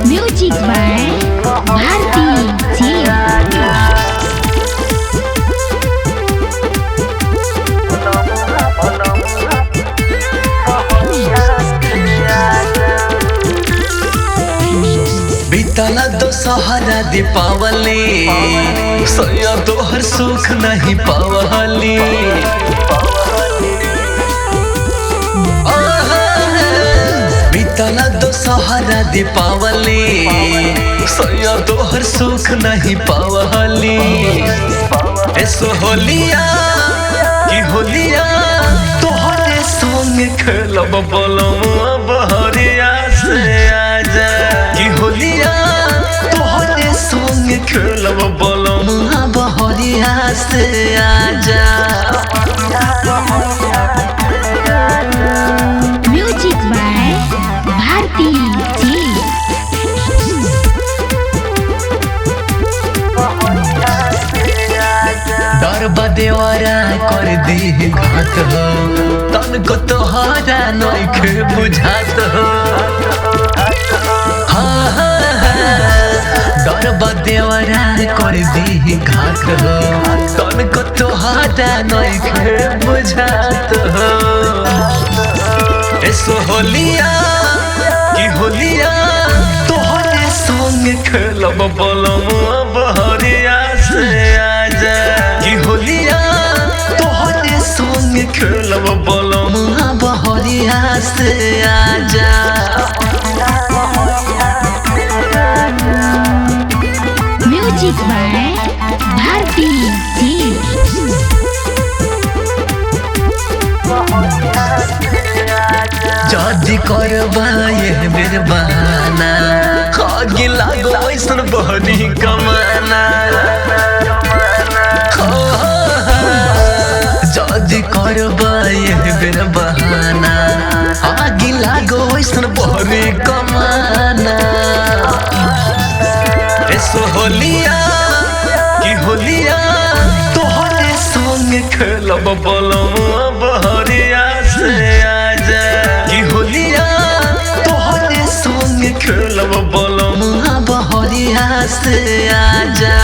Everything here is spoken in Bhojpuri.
म्यूजिक बाय भारती जी। बीतला दशहरा दीपावली सैया तोहर सुख नहीं पावली। बीतला दशहरा दीपावली सैया तोहर सुख नहीं पावली। ऐसो होलिया कि होलिया तोहरे संग खेलब बोलमुआ बहरिया से आजा कि होलिया तोहरे संग खेलब बोलमुआ बहरिया से आजा। म्यूजिक बाय भारती जी। डर बदेवरा कर दी घात हो तन को तोहरा नइखे बुझात हो। डर बदेवरा कर दी घात हो तन को तोहरा नइखे बुझात हो। ऐसो होलिया कि होलिया तोहरे संग खेलब बोलमुआ बहरिया से आजा कि होलिया तोहरे संग खेलब बोलमुआ बहरिया से आजा। म्यूजिक बाय भारती जी। जदी करबा ये मेर बहाना आगे लागो ऐसन बहरी कमाना। जदी करबा ये मेर बहाना आगे लागो ऐसन बहरी कमाना। ऐसो होलिया कि होलिया तोहरे संग खेलब बोलमुआ बहरिया से आजा कि होलिया तोहरे संग खेलब बोलमुआ बहरिया से आजा।